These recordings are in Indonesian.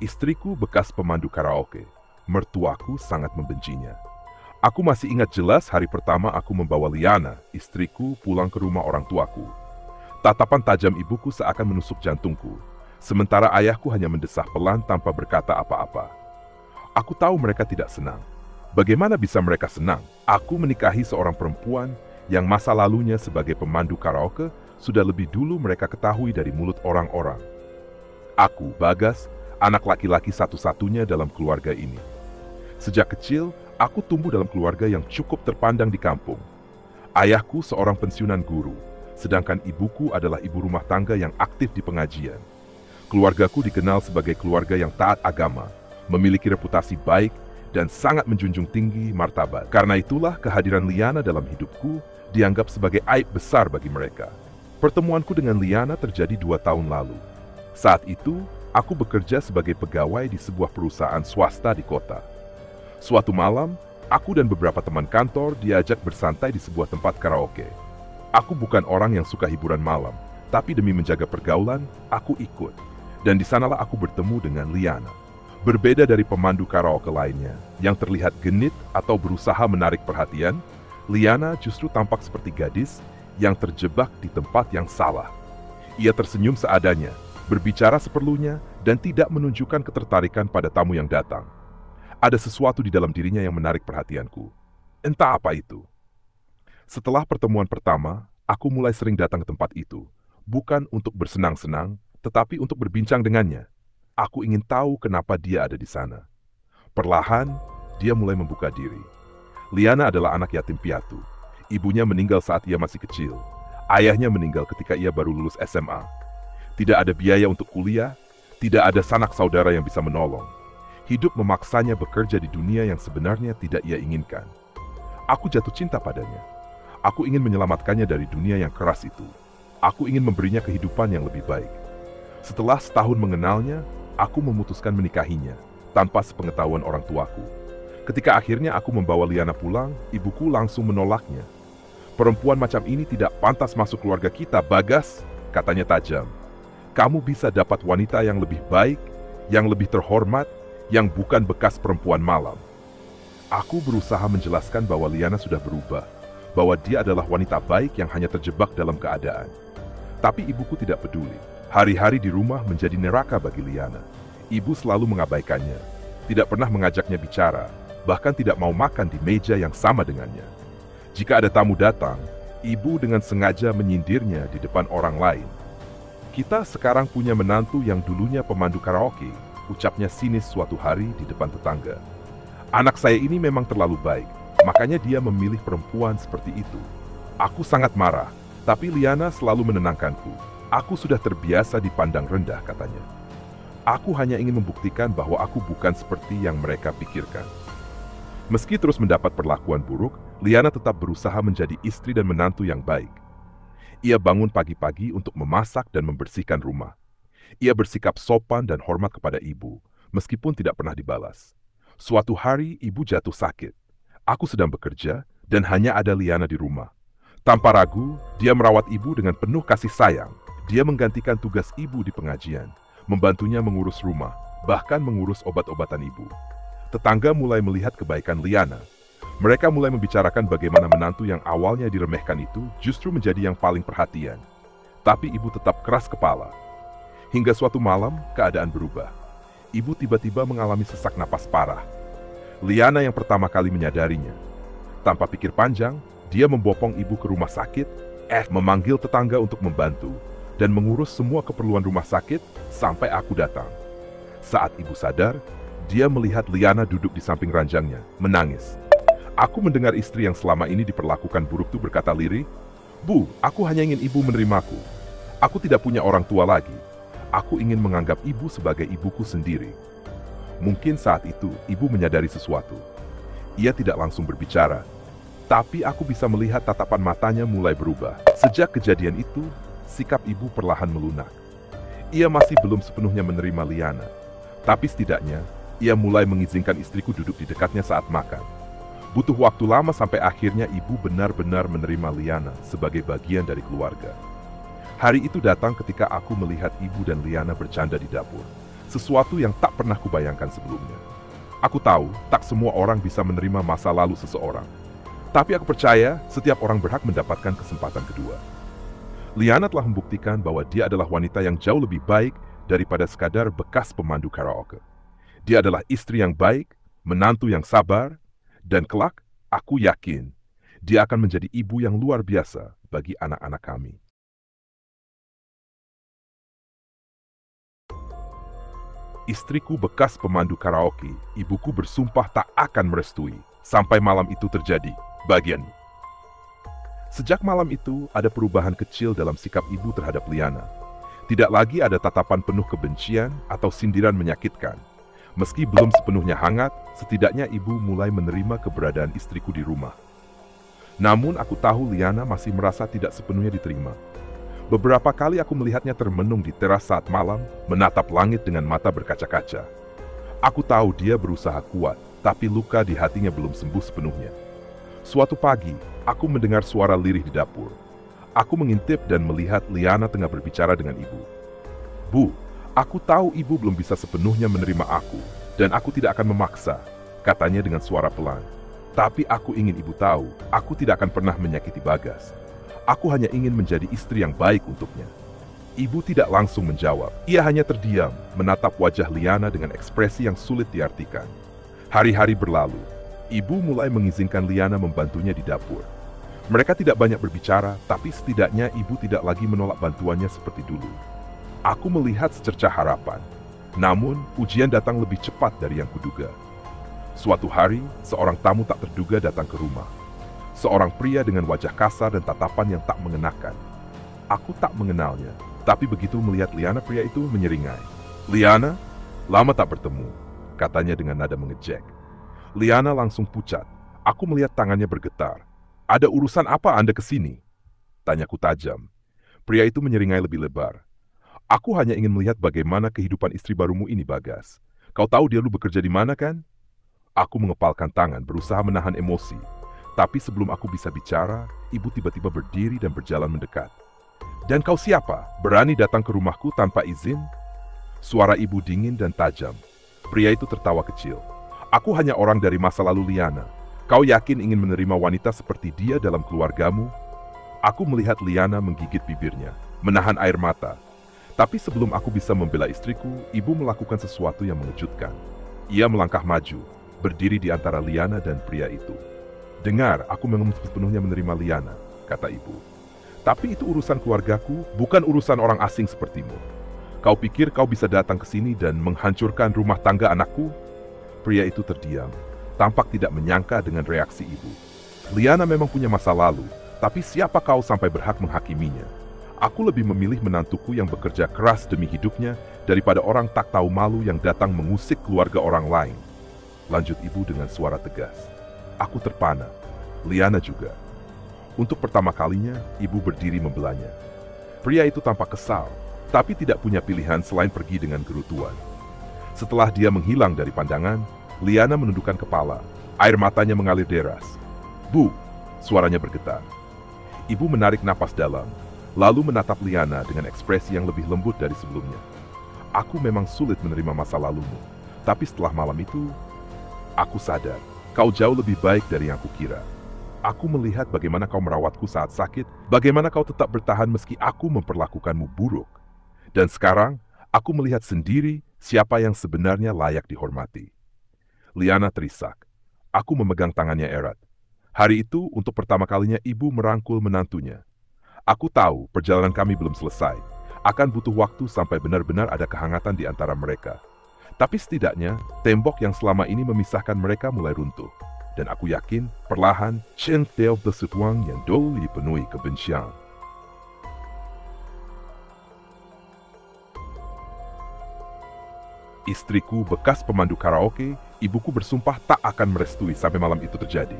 Istriku bekas pemandu karaoke. Mertuaku sangat membencinya. Aku masih ingat jelas hari pertama aku membawa Liana, istriku, pulang ke rumah orang tuaku. Tatapan tajam ibuku seakan menusuk jantungku, sementara ayahku hanya mendesah pelan tanpa berkata apa-apa. Aku tahu mereka tidak senang. Bagaimana bisa mereka senang? Aku menikahi seorang perempuan yang masa lalunya sebagai pemandu karaoke sudah lebih dulu mereka ketahui dari mulut orang-orang. Aku, Bagas, anak laki-laki satu-satunya dalam keluarga ini. Sejak kecil, aku tumbuh dalam keluarga yang cukup terpandang di kampung. Ayahku seorang pensiunan guru, sedangkan ibuku adalah ibu rumah tangga yang aktif di pengajian. Keluargaku dikenal sebagai keluarga yang taat agama, memiliki reputasi baik, dan sangat menjunjung tinggi martabat. Karena itulah kehadiran Liana dalam hidupku dianggap sebagai aib besar bagi mereka. Pertemuanku dengan Liana terjadi 2 tahun lalu. Saat itu, aku bekerja sebagai pegawai di sebuah perusahaan swasta di kota. Suatu malam, aku dan beberapa teman kantor diajak bersantai di sebuah tempat karaoke. Aku bukan orang yang suka hiburan malam, tapi demi menjaga pergaulan, aku ikut. Dan di sanalah aku bertemu dengan Liana. Berbeda dari pemandu karaoke lainnya, yang terlihat genit atau berusaha menarik perhatian, Liana justru tampak seperti gadis yang terjebak di tempat yang salah. Ia tersenyum seadanya, berbicara seperlunya, dan tidak menunjukkan ketertarikan pada tamu yang datang. Ada sesuatu di dalam dirinya yang menarik perhatianku. Entah apa itu. Setelah pertemuan pertama, aku mulai sering datang ke tempat itu. Bukan untuk bersenang-senang, tetapi untuk berbincang dengannya. Aku ingin tahu kenapa dia ada di sana. Perlahan, dia mulai membuka diri. Liana adalah anak yatim piatu. Ibunya meninggal saat ia masih kecil. Ayahnya meninggal ketika ia baru lulus SMA. Tidak ada biaya untuk kuliah, tidak ada sanak saudara yang bisa menolong. Hidup memaksanya bekerja di dunia yang sebenarnya tidak ia inginkan. Aku jatuh cinta padanya. Aku ingin menyelamatkannya dari dunia yang keras itu. Aku ingin memberinya kehidupan yang lebih baik. Setelah setahun mengenalnya, aku memutuskan menikahinya, tanpa sepengetahuan orang tuaku. Ketika akhirnya aku membawa Liana pulang, ibuku langsung menolaknya. Perempuan macam ini tidak pantas masuk keluarga kita, Bagas, katanya tajam. Kamu bisa dapat wanita yang lebih baik, yang lebih terhormat, yang bukan bekas perempuan malam. Aku berusaha menjelaskan bahwa Liana sudah berubah, bahwa dia adalah wanita baik yang hanya terjebak dalam keadaan. Tapi ibuku tidak peduli. Hari-hari di rumah menjadi neraka bagi Liana. Ibu selalu mengabaikannya, tidak pernah mengajaknya bicara, bahkan tidak mau makan di meja yang sama dengannya. Jika ada tamu datang, ibu dengan sengaja menyindirnya di depan orang lain. Kita sekarang punya menantu yang dulunya pemandu karaoke, ucapnya sinis suatu hari di depan tetangga. Anak saya ini memang terlalu baik, makanya dia memilih perempuan seperti itu. Aku sangat marah, tapi Liana selalu menenangkanku. Aku sudah terbiasa dipandang rendah, katanya. Aku hanya ingin membuktikan bahwa aku bukan seperti yang mereka pikirkan. Meski terus mendapat perlakuan buruk, Liana tetap berusaha menjadi istri dan menantu yang baik. Ia bangun pagi-pagi untuk memasak dan membersihkan rumah. Ia bersikap sopan dan hormat kepada ibu, meskipun tidak pernah dibalas. Suatu hari, ibu jatuh sakit. Aku sedang bekerja, dan hanya ada Liana di rumah. Tanpa ragu, dia merawat ibu dengan penuh kasih sayang. Dia menggantikan tugas ibu di pengajian, membantunya mengurus rumah, bahkan mengurus obat-obatan ibu. Tetangga mulai melihat kebaikan Liana. Mereka mulai membicarakan bagaimana menantu yang awalnya diremehkan itu justru menjadi yang paling perhatian. Tapi ibu tetap keras kepala. Hingga suatu malam, keadaan berubah. Ibu tiba-tiba mengalami sesak napas parah. Liana yang pertama kali menyadarinya. Tanpa pikir panjang, dia membopong ibu ke rumah sakit, memanggil tetangga untuk membantu, dan mengurus semua keperluan rumah sakit sampai aku datang. Saat ibu sadar, dia melihat Liana duduk di samping ranjangnya, menangis. Aku mendengar istri yang selama ini diperlakukan buruk itu berkata lirih, "Bu, aku hanya ingin ibu menerimaku. Aku tidak punya orang tua lagi. Aku ingin menganggap ibu sebagai ibuku sendiri." Mungkin saat itu ibu menyadari sesuatu. Ia tidak langsung berbicara, tapi aku bisa melihat tatapan matanya mulai berubah. Sejak kejadian itu, sikap ibu perlahan melunak. Ia masih belum sepenuhnya menerima Liana, tapi setidaknya ia mulai mengizinkan istriku duduk di dekatnya saat makan. Butuh waktu lama sampai akhirnya ibu benar-benar menerima Liana sebagai bagian dari keluarga. Hari itu datang ketika aku melihat ibu dan Liana bercanda di dapur. sesuatu yang tak pernah kubayangkan sebelumnya. Aku tahu tak semua orang bisa menerima masa lalu seseorang. Tapi aku percaya setiap orang berhak mendapatkan kesempatan kedua. Liana telah membuktikan bahwa dia adalah wanita yang jauh lebih baik daripada sekadar bekas pemandu karaoke. Dia adalah istri yang baik, menantu yang sabar, dan kelak aku yakin dia akan menjadi ibu yang luar biasa bagi anak-anak kami. Istriku bekas pemandu karaoke, ibuku bersumpah tak akan merestui sampai malam itu terjadi. Bagian. Sejak malam itu, ada perubahan kecil dalam sikap ibu terhadap Liana. Tidak lagi ada tatapan penuh kebencian atau sindiran menyakitkan. Meski belum sepenuhnya hangat, setidaknya ibu mulai menerima keberadaan istriku di rumah. Namun aku tahu Liana masih merasa tidak sepenuhnya diterima. Beberapa kali aku melihatnya termenung di teras saat malam, menatap langit dengan mata berkaca-kaca. Aku tahu dia berusaha kuat, tapi luka di hatinya belum sembuh sepenuhnya. Suatu pagi, aku mendengar suara lirih di dapur. Aku mengintip dan melihat Liana tengah berbicara dengan ibu. "Bu, aku tahu ibu belum bisa sepenuhnya menerima aku, dan aku tidak akan memaksa," katanya dengan suara pelan. "Tapi aku ingin ibu tahu, aku tidak akan pernah menyakiti Bagas. Aku hanya ingin menjadi istri yang baik untuknya." Ibu tidak langsung menjawab. Ia hanya terdiam, menatap wajah Liana dengan ekspresi yang sulit diartikan. Hari-hari berlalu. Ibu mulai mengizinkan Liana membantunya di dapur. Mereka tidak banyak berbicara, tapi setidaknya ibu tidak lagi menolak bantuannya seperti dulu. Aku melihat secercah harapan. Namun, ujian datang lebih cepat dari yang kuduga. Suatu hari, seorang tamu tak terduga datang ke rumah. Seorang pria dengan wajah kasar dan tatapan yang tak mengenakan. Aku tak mengenalnya, tapi begitu melihat Liana, pria itu menyeringai. "Liana, lama tak bertemu," katanya dengan nada mengejek. Liana langsung pucat. Aku melihat tangannya bergetar. "Ada urusan apa Anda ke sini?" tanyaku tajam. Pria itu menyeringai lebih lebar. "Aku hanya ingin melihat bagaimana kehidupan istri barumu ini, Bagas. Kau tahu dia dulu bekerja di mana, kan?" Aku mengepalkan tangan, berusaha menahan emosi. Tapi sebelum aku bisa bicara, ibu tiba-tiba berdiri dan berjalan mendekat. "Dan kau siapa? Berani datang ke rumahku tanpa izin?" Suara ibu dingin dan tajam. Pria itu tertawa kecil. "Aku hanya orang dari masa lalu Liana. Kau yakin ingin menerima wanita seperti dia dalam keluargamu?" Aku melihat Liana menggigit bibirnya, menahan air mata. Tapi sebelum aku bisa membela istriku, ibu melakukan sesuatu yang mengejutkan. Ia melangkah maju, berdiri di antara Liana dan pria itu. "Dengar, aku memang sepenuhnya menerima Liana," kata ibu. "Tapi itu urusan keluargaku, bukan urusan orang asing sepertimu. Kau pikir kau bisa datang ke sini dan menghancurkan rumah tangga anakku?" Pria itu terdiam, tampak tidak menyangka dengan reaksi ibu. "Liana memang punya masa lalu, tapi siapa kau sampai berhak menghakiminya? Aku lebih memilih menantuku yang bekerja keras demi hidupnya daripada orang tak tahu malu yang datang mengusik keluarga orang lain," lanjut ibu dengan suara tegas. Aku terpana. Liana juga. Untuk pertama kalinya, ibu berdiri membelanya. Pria itu tampak kesal, tapi tidak punya pilihan selain pergi dengan gerutuan. Setelah dia menghilang dari pandangan, Liana menundukkan kepala. Air matanya mengalir deras. "Bu!" suaranya bergetar. Ibu menarik napas dalam, lalu menatap Liana dengan ekspresi yang lebih lembut dari sebelumnya. "Aku memang sulit menerima masa lalumu, tapi setelah malam itu, aku sadar, kau jauh lebih baik dari yang kukira. Aku melihat bagaimana kau merawatku saat sakit, bagaimana kau tetap bertahan meski aku memperlakukanmu buruk. Dan sekarang, aku melihat sendiri siapa yang sebenarnya layak dihormati." Liana terisak. Aku memegang tangannya erat. Hari itu, untuk pertama kalinya ibu merangkul menantunya. Aku tahu perjalanan kami belum selesai. Akan butuh waktu sampai benar-benar ada kehangatan di antara mereka. Tapi setidaknya, tembok yang selama ini memisahkan mereka mulai runtuh. Dan aku yakin, perlahan, Chen Theo bersetuang yang dulu dipenuhi kebencian. Istriku bekas pemandu karaoke, ibuku bersumpah tak akan merestui sampai malam itu terjadi.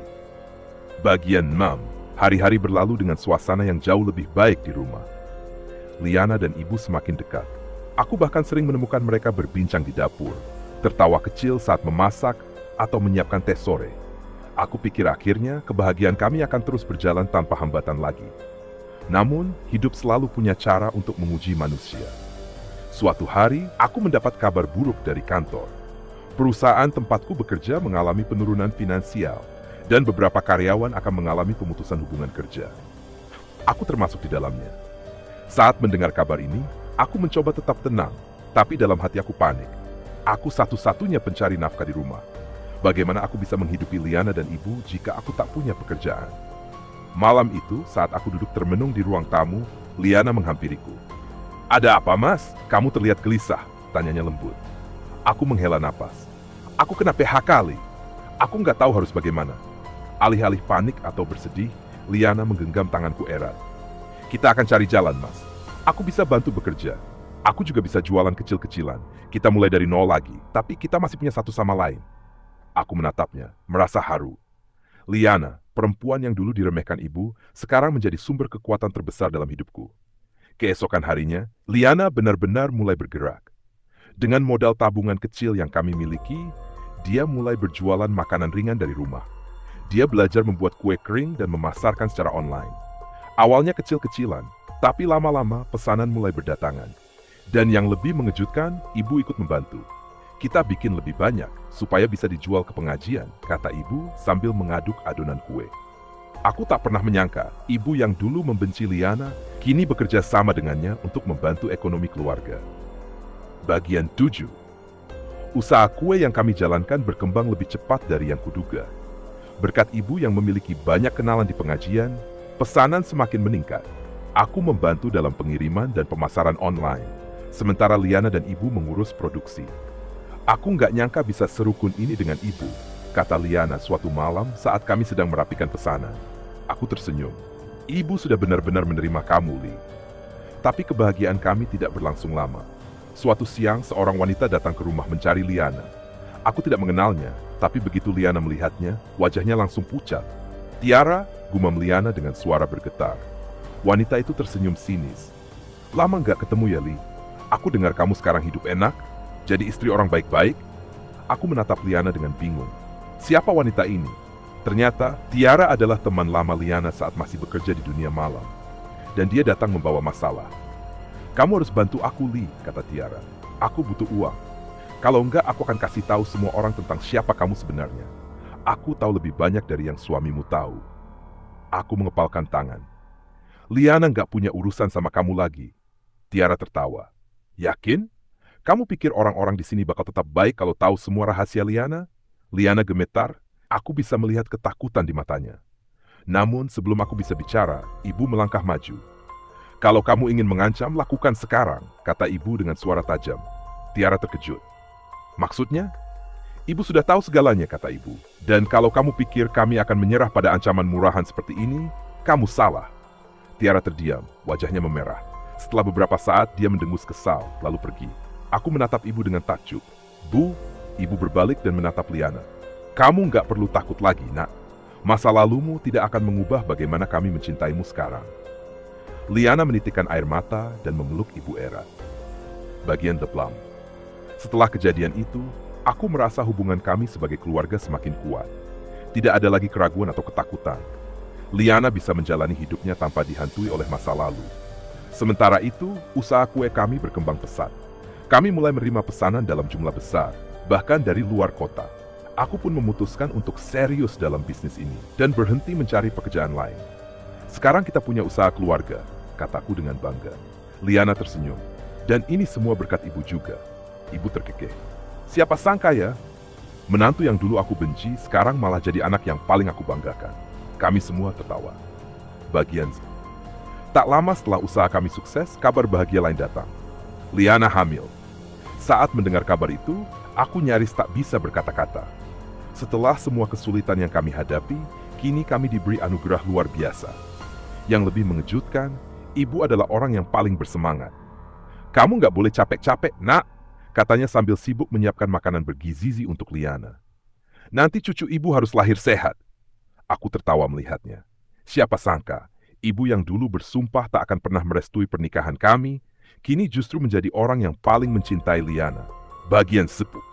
Bagian 6. Hari-hari berlalu dengan suasana yang jauh lebih baik di rumah. Liana dan ibu semakin dekat. Aku bahkan sering menemukan mereka berbincang di dapur, tertawa kecil saat memasak atau menyiapkan teh sore. Aku pikir akhirnya kebahagiaan kami akan terus berjalan tanpa hambatan lagi. Namun, hidup selalu punya cara untuk menguji manusia. Suatu hari, aku mendapat kabar buruk dari kantor. Perusahaan tempatku bekerja mengalami penurunan finansial, dan beberapa karyawan akan mengalami pemutusan hubungan kerja. Aku termasuk di dalamnya. Saat mendengar kabar ini, aku mencoba tetap tenang, tapi dalam hati aku panik. Aku satu-satunya pencari nafkah di rumah. Bagaimana aku bisa menghidupi Liana dan ibu jika aku tak punya pekerjaan? Malam itu, saat aku duduk termenung di ruang tamu, Liana menghampiriku. "Ada apa, Mas? Kamu terlihat gelisah," tanyanya lembut. Aku menghela napas. Aku kena PHK, Li. Aku nggak tahu harus bagaimana. Alih-alih panik atau bersedih, Liana menggenggam tanganku erat. "Kita akan cari jalan, Mas. Aku bisa bantu bekerja. Aku juga bisa jualan kecil-kecilan. Kita mulai dari nol lagi, tapi kita masih punya satu sama lain." Aku menatapnya, merasa haru. Liana, perempuan yang dulu diremehkan ibu, sekarang menjadi sumber kekuatan terbesar dalam hidupku. Keesokan harinya, Liana benar-benar mulai bergerak. Dengan modal tabungan kecil yang kami miliki, dia mulai berjualan makanan ringan dari rumah. Dia belajar membuat kue kering dan memasarkan secara online. Awalnya kecil-kecilan, tapi lama-lama pesanan mulai berdatangan. Dan yang lebih mengejutkan, ibu ikut membantu. "Kita bikin lebih banyak, supaya bisa dijual ke pengajian," kata ibu sambil mengaduk adonan kue. Aku tak pernah menyangka, ibu yang dulu membenci Liana, kini bekerja sama dengannya untuk membantu ekonomi keluarga. Bagian 7. Usaha kue yang kami jalankan berkembang lebih cepat dari yang kuduga. Berkat ibu yang memiliki banyak kenalan di pengajian, pesanan semakin meningkat. Aku membantu dalam pengiriman dan pemasaran online, sementara Liana dan ibu mengurus produksi. "Aku nggak nyangka bisa serukun ini dengan ibu," kata Liana suatu malam saat kami sedang merapikan pesanan. Aku tersenyum. "Ibu sudah benar-benar menerima kamu, Li." Tapi kebahagiaan kami tidak berlangsung lama. Suatu siang, seorang wanita datang ke rumah mencari Liana. Aku tidak mengenalnya, tapi begitu Liana melihatnya, wajahnya langsung pucat. "Tiara," gumam Liana dengan suara bergetar. Wanita itu tersenyum sinis. "Lama nggak ketemu ya, Li? Aku dengar kamu sekarang hidup enak, jadi istri orang baik-baik." Aku menatap Liana dengan bingung. Siapa wanita ini? Ternyata, Tiara adalah teman lama Liana saat masih bekerja di dunia malam. Dan dia datang membawa masalah. "Kamu harus bantu aku, Li," kata Tiara. "Aku butuh uang. Kalau enggak, aku akan kasih tahu semua orang tentang siapa kamu sebenarnya. Aku tahu lebih banyak dari yang suamimu tahu." Aku mengepalkan tangan. "Liana nggak punya urusan sama kamu lagi." Tiara tertawa. "Yakin? Kamu pikir orang-orang di sini bakal tetap baik kalau tahu semua rahasia Liana?" Liana gemetar. Aku bisa melihat ketakutan di matanya. Namun sebelum aku bisa bicara, ibu melangkah maju. "Kalau kamu ingin mengancam, lakukan sekarang," kata ibu dengan suara tajam. Tiara terkejut. "Maksudnya?" "Ibu sudah tahu segalanya," kata ibu. "Dan kalau kamu pikir kami akan menyerah pada ancaman murahan seperti ini, kamu salah." Tiara terdiam, wajahnya memerah. Setelah beberapa saat, dia mendengus kesal, lalu pergi. Aku menatap ibu dengan takjub. "Bu," ibu berbalik dan menatap Liana. "Kamu nggak perlu takut lagi, Nak. Masa lalumu tidak akan mengubah bagaimana kami mencintaimu sekarang." Liana menitikkan air mata dan memeluk ibu erat. Bagian The Plum. Setelah kejadian itu, aku merasa hubungan kami sebagai keluarga semakin kuat. Tidak ada lagi keraguan atau ketakutan. Liana bisa menjalani hidupnya tanpa dihantui oleh masa lalu. Sementara itu, usaha kue kami berkembang pesat. Kami mulai menerima pesanan dalam jumlah besar, bahkan dari luar kota. Aku pun memutuskan untuk serius dalam bisnis ini dan berhenti mencari pekerjaan lain. "Sekarang kita punya usaha keluarga," kataku dengan bangga. Liana tersenyum. "Dan ini semua berkat ibu juga." Ibu terkekeh. "Siapa sangka ya? Menantu yang dulu aku benci, sekarang malah jadi anak yang paling aku banggakan." Kami semua tertawa. Bagian C. Tak lama setelah usaha kami sukses, kabar bahagia lain datang. Liana hamil. Saat mendengar kabar itu, aku nyaris tak bisa berkata-kata. Setelah semua kesulitan yang kami hadapi, kini kami diberi anugerah luar biasa. Yang lebih mengejutkan, ibu adalah orang yang paling bersemangat. "Kamu nggak boleh capek-capek, Nak," katanya sambil sibuk menyiapkan makanan bergizi untuk Liana. "Nanti cucu ibu harus lahir sehat." Aku tertawa melihatnya. Siapa sangka, ibu yang dulu bersumpah tak akan pernah merestui pernikahan kami, kini justru menjadi orang yang paling mencintai Liana. Bagian 10.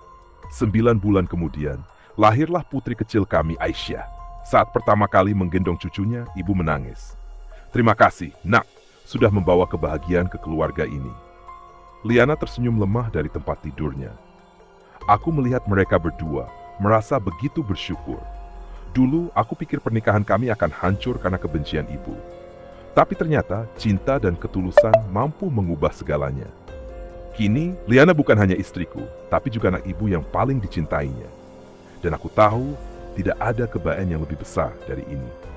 9 bulan kemudian, lahirlah putri kecil kami, Aisyah. Saat pertama kali menggendong cucunya, ibu menangis. "Terima kasih, Nak, sudah membawa kebahagiaan ke keluarga ini." Liana tersenyum lemah dari tempat tidurnya. Aku melihat mereka berdua, merasa begitu bersyukur. Dulu aku pikir pernikahan kami akan hancur karena kebencian ibu. Tapi ternyata cinta dan ketulusan mampu mengubah segalanya. Kini, Liana bukan hanya istriku, tapi juga anak ibu yang paling dicintainya. Dan aku tahu tidak ada kebaikan yang lebih besar dari ini.